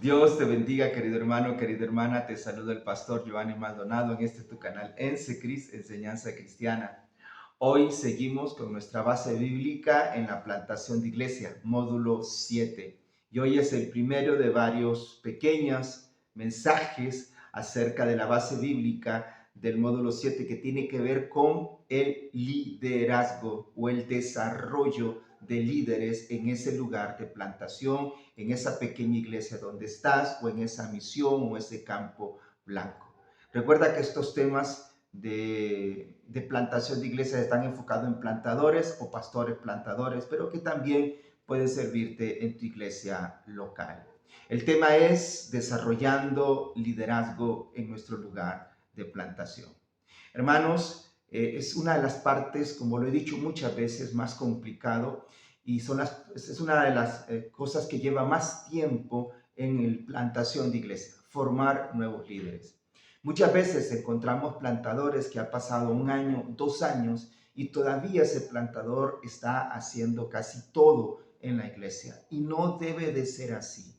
Dios te bendiga, querido hermano, querida hermana. Te saluda el pastor Giovanni Maldonado en tu canal Ensecris, Enseñanza Cristiana. Hoy seguimos con nuestra base bíblica en la plantación de iglesia, módulo 7. Y hoy es el primero de varios pequeños mensajes acerca de la base bíblica del módulo 7 que tiene que ver con el liderazgo o el desarrollo de líderes en ese lugar de plantación, en esa pequeña iglesia donde estás o en esa misión o ese campo blanco. Recuerda que estos temas de plantación de iglesias están enfocados en plantadores o pastores plantadores, pero que también pueden servirte en tu iglesia local. El tema es desarrollando liderazgo en nuestro lugar de plantación. Hermanos, es una de las partes, como lo he dicho muchas veces, más complicado y es una de las cosas que lleva más tiempo en la plantación de iglesia, formar nuevos líderes. Muchas veces encontramos plantadores que ha pasado 1 año, 2 años y todavía ese plantador está haciendo casi todo en la iglesia y no debe de ser así.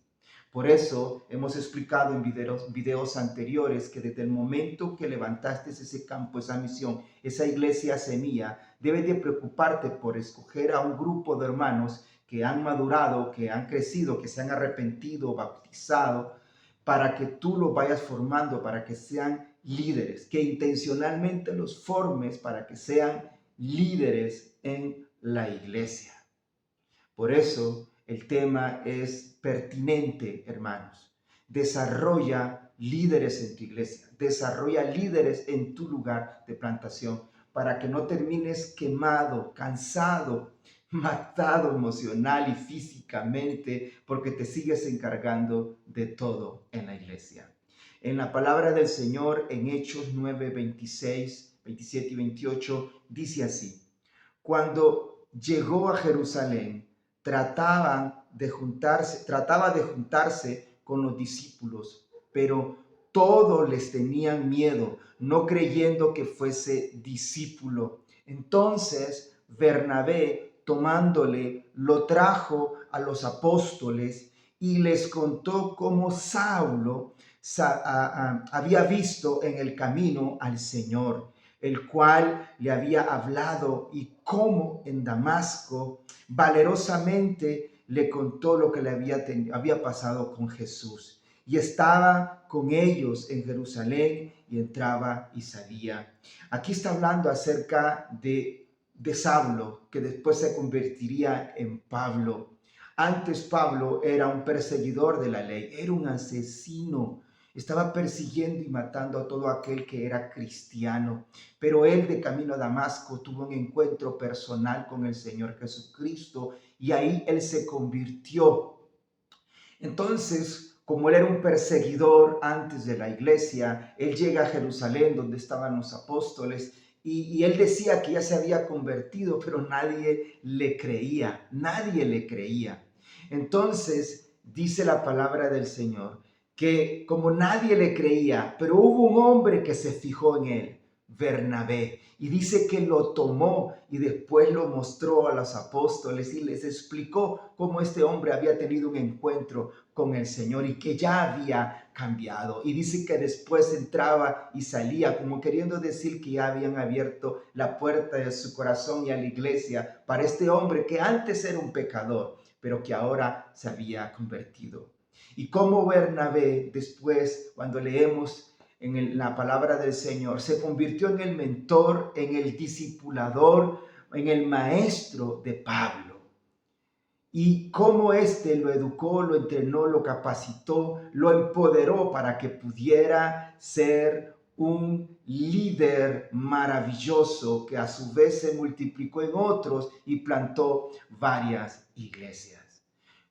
Por eso hemos explicado en videos anteriores que desde el momento que levantaste ese campo, esa misión, esa iglesia semilla, debes de preocuparte por escoger a un grupo de hermanos que han madurado, que han crecido, que se han arrepentido, bautizado, para que tú los vayas formando, para que sean líderes, que intencionalmente los formes para que sean líderes en la iglesia. Por eso el tema es pertinente, hermanos. Desarrolla líderes en tu iglesia, desarrolla líderes en tu lugar de plantación para que no termines quemado, cansado, matado emocional y físicamente porque te sigues encargando de todo en la iglesia. En la palabra del Señor en Hechos 9, 26, 27 y 28 dice así: cuando llegó a Jerusalén, trataba de juntarse con los discípulos, pero todos les tenían miedo, no creyendo que fuese discípulo. Entonces Bernabé, tomándole, lo trajo a los apóstoles y les contó cómo Saulo había visto en el camino al Señor, el cual le había hablado, y cómo en Damasco valerosamente le contó lo que le había pasado con Jesús. Y estaba con ellos en Jerusalén y entraba y salía. Aquí está hablando acerca de Saulo, que después se convertiría en Pablo. Antes Pablo era un perseguidor de la ley, era un asesino. Estaba persiguiendo y matando a todo aquel que era cristiano. Pero él, de camino a Damasco, tuvo un encuentro personal con el Señor Jesucristo y ahí él se convirtió. Entonces, como él era un perseguidor antes de la iglesia, él llega a Jerusalén donde estaban los apóstoles y él decía que ya se había convertido, pero nadie le creía, nadie le creía. Entonces, dice la palabra del Señor, que como nadie le creía, pero hubo un hombre que se fijó en él, Bernabé, y dice que lo tomó y después lo mostró a los apóstoles y les explicó cómo este hombre había tenido un encuentro con el Señor y que ya había cambiado. Y dice que después entraba y salía, como queriendo decir que ya habían abierto la puerta de su corazón y a la iglesia para este hombre que antes era un pecador, pero que ahora se había convertido. Y cómo Bernabé después, cuando leemos en la palabra del Señor, se convirtió en el mentor, en el discipulador, en el maestro de Pablo. Y cómo éste lo educó, lo entrenó, lo capacitó, lo empoderó para que pudiera ser un líder maravilloso que a su vez se multiplicó en otros y plantó varias iglesias.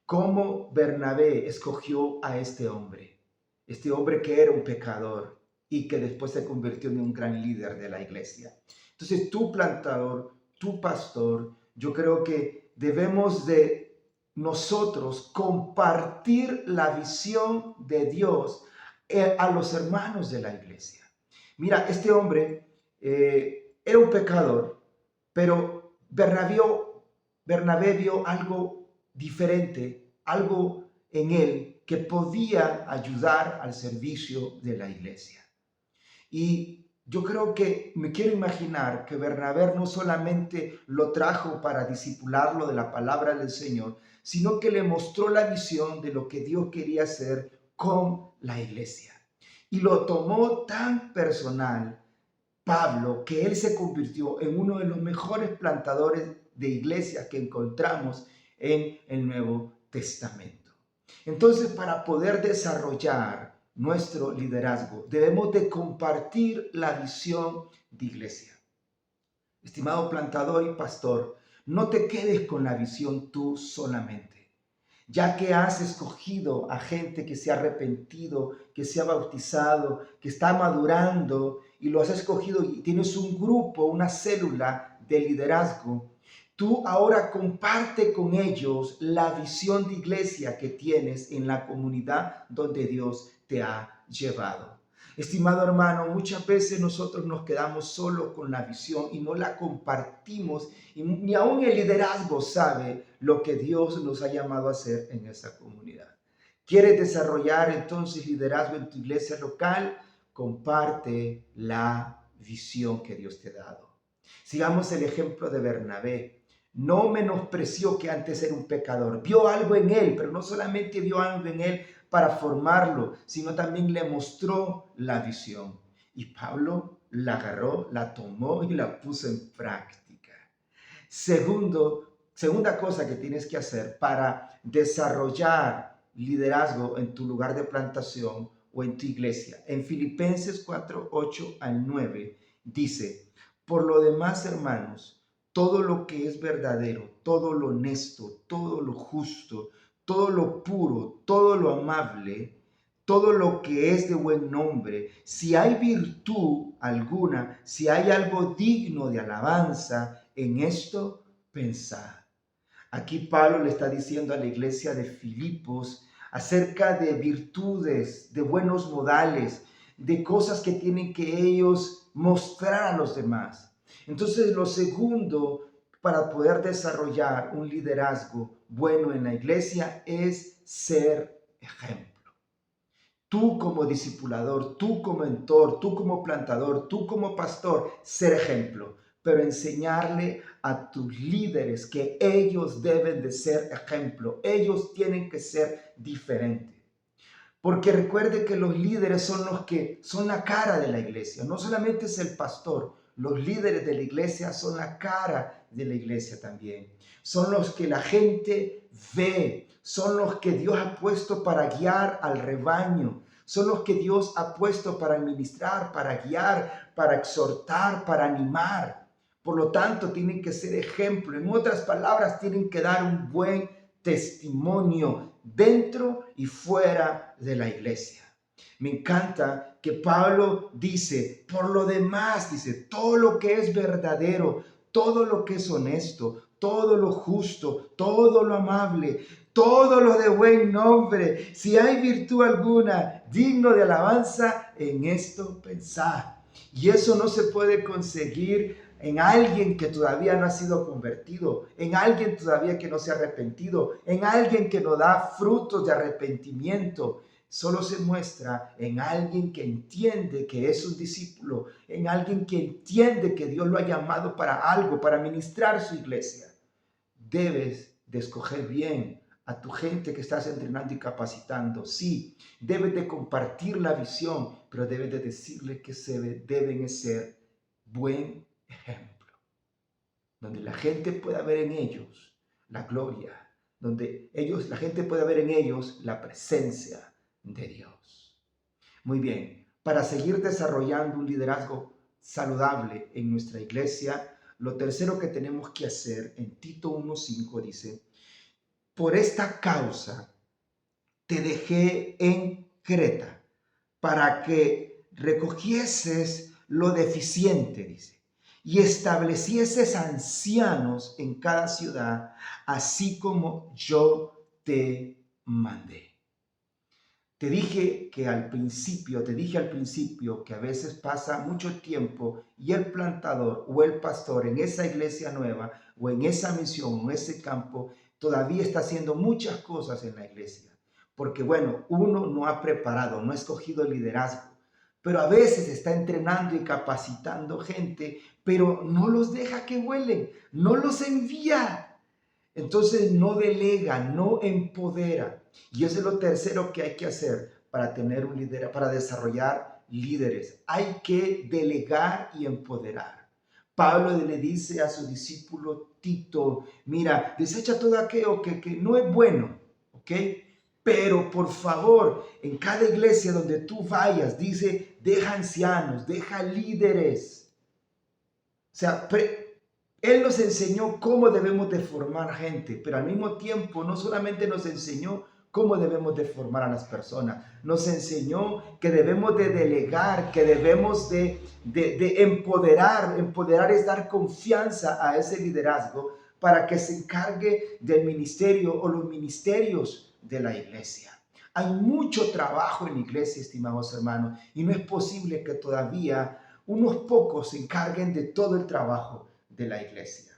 ¿Cómo Bernabé escogió a este hombre que era un pecador y que después se convirtió en un gran líder de la iglesia? Entonces, tu plantador, tu pastor, yo creo que debemos de nosotros compartir la visión de Dios a los hermanos de la iglesia. Mira, este hombre era un pecador, pero Bernabé vio algo diferente, algo en él que podía ayudar al servicio de la iglesia. Y yo creo que me quiero imaginar que Bernabé no solamente lo trajo para discipularlo de la palabra del Señor, sino que le mostró la visión de lo que Dios quería hacer con la iglesia. Y lo tomó tan personal Pablo, que él se convirtió en uno de los mejores plantadores de iglesias que encontramos en el Nuevo Testamento. Entonces, para poder desarrollar nuestro liderazgo, debemos de compartir la visión de iglesia. Estimado plantador y pastor, no te quedes con la visión tú solamente, ya que has escogido a gente que se ha arrepentido, que se ha bautizado, que está madurando y lo has escogido y tienes un grupo, una célula de liderazgo. Tú ahora comparte con ellos la visión de iglesia que tienes en la comunidad donde Dios te ha llevado. Estimado hermano, muchas veces nosotros nos quedamos solo con la visión y no la compartimos, y ni aún el liderazgo sabe lo que Dios nos ha llamado a hacer en esa comunidad. ¿Quieres desarrollar entonces liderazgo en tu iglesia local? Comparte la visión que Dios te ha dado. Sigamos el ejemplo de Bernabé. No menospreció que antes era un pecador. Vio algo en él, pero no solamente vio algo en él para formarlo, sino también le mostró la visión. Y Pablo la agarró, la tomó y la puso en práctica. Segunda cosa que tienes que hacer para desarrollar liderazgo en tu lugar de plantación o en tu iglesia. En Filipenses 4, 8 al 9 dice, por lo demás, hermanos, todo lo que es verdadero, todo lo honesto, todo lo justo, todo lo puro, todo lo amable, todo lo que es de buen nombre, si hay virtud alguna, si hay algo digno de alabanza, en esto pensad. Aquí Pablo le está diciendo a la iglesia de Filipos acerca de virtudes, de buenos modales, de cosas que tienen que ellos mostrar a los demás. Entonces, lo segundo para poder desarrollar un liderazgo bueno en la iglesia es ser ejemplo. Tú como discipulador, tú como mentor, tú como plantador, tú como pastor, ser ejemplo, pero enseñarle a tus líderes que ellos deben de ser ejemplo, ellos tienen que ser diferentes. Porque recuerde que los líderes son los que son la cara de la iglesia, no solamente es el pastor, los líderes de la iglesia son la cara de la iglesia también. Son los que la gente ve, son los que Dios ha puesto para guiar al rebaño, son los que Dios ha puesto para administrar, para guiar, para exhortar, para animar. Por lo tanto, tienen que ser ejemplo. En otras palabras, tienen que dar un buen testimonio dentro y fuera de la iglesia. Me encanta que Pablo dice, por lo demás, dice, todo lo que es verdadero, todo lo que es honesto, todo lo justo, todo lo amable, todo lo de buen nombre, si hay virtud alguna digno de alabanza, en esto pensad. Y eso no se puede conseguir en alguien que todavía no ha sido convertido, en alguien todavía que no se ha arrepentido, en alguien que no da frutos de arrepentimiento. Solo se muestra en alguien que entiende que es un discípulo, en alguien que entiende que Dios lo ha llamado para algo, para ministrar su iglesia. Debes de escoger bien a tu gente que estás entrenando y capacitando. Sí, debes de compartir la visión, pero debes de decirle que deben ser buen ejemplo, donde la gente pueda ver en ellos la gloria, donde la gente pueda ver en ellos la presencia de Dios. Muy bien, para seguir desarrollando un liderazgo saludable en nuestra iglesia, lo tercero que tenemos que hacer en Tito 1:5 dice, por esta causa te dejé en Creta para que recogieses lo deficiente, dice, y establecieses ancianos en cada ciudad, así como yo te mandé. Te dije al principio que a veces pasa mucho tiempo y el plantador o el pastor en esa iglesia nueva o en esa misión o en ese campo todavía está haciendo muchas cosas en la iglesia. porque bueno, uno no ha preparado, no ha escogido liderazgo, pero a veces está entrenando y capacitando gente, pero no los deja que vuelen, no los envía. Entonces no delega, no empodera. Y eso es lo tercero que hay que hacer para tener un líder, para desarrollar líderes. Hay que delegar y empoderar. Pablo le dice a su discípulo Tito, mira, desecha todo aquello que no es bueno, ¿ok? Pero por favor, en cada iglesia donde tú vayas, dice, deja ancianos, deja líderes. O sea, él nos enseñó cómo debemos de formar gente, pero al mismo tiempo no solamente nos enseñó cómo debemos de formar a las personas, nos enseñó que debemos de delegar, que debemos de empoderar. Empoderar es dar confianza a ese liderazgo para que se encargue del ministerio o los ministerios de la iglesia. Hay mucho trabajo en la iglesia, estimados hermanos, y no es posible que todavía unos pocos se encarguen de todo el trabajo de la iglesia.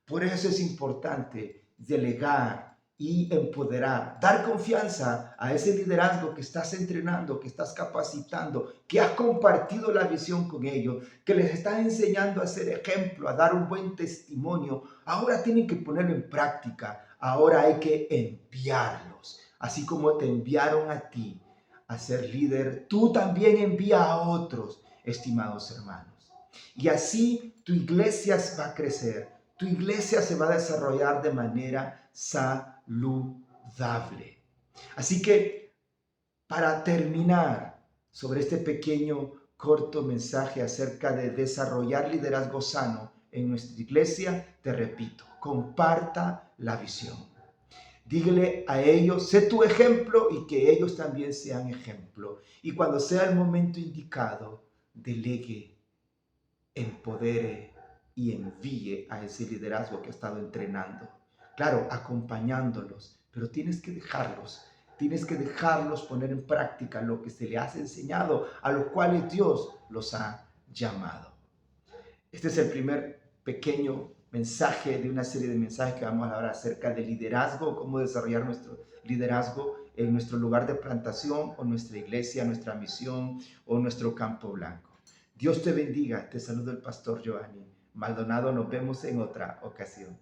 Por eso es importante delegar y empoderar, dar confianza a ese liderazgo que estás entrenando, que estás capacitando, que has compartido la visión con ellos, que les estás enseñando a ser ejemplo, a dar un buen testimonio. Ahora tienen que ponerlo en práctica, ahora hay que enviarlos, así como te enviaron a ti a ser líder, tú también envía a otros, estimados hermanos. Y así tu iglesia va a crecer, tu iglesia se va a desarrollar de manera saludable. Así que para terminar sobre este pequeño corto mensaje acerca de desarrollar liderazgo sano en nuestra iglesia, te repito, comparta la visión. Dígale a ellos, sé tu ejemplo y que ellos también sean ejemplo. Y cuando sea el momento indicado, delegue, empodere y envíe a ese liderazgo que ha estado entrenando. Claro, acompañándolos, pero tienes que dejarlos poner en práctica lo que se les ha enseñado, a los cuales Dios los ha llamado. Este es el primer pequeño mensaje de una serie de mensajes que vamos a hablar acerca de liderazgo, cómo desarrollar nuestro liderazgo en nuestro lugar de plantación o nuestra iglesia, nuestra misión o nuestro campo blanco. Dios te bendiga. Te saluda el pastor Giovanni Maldonado. Nos vemos en otra ocasión.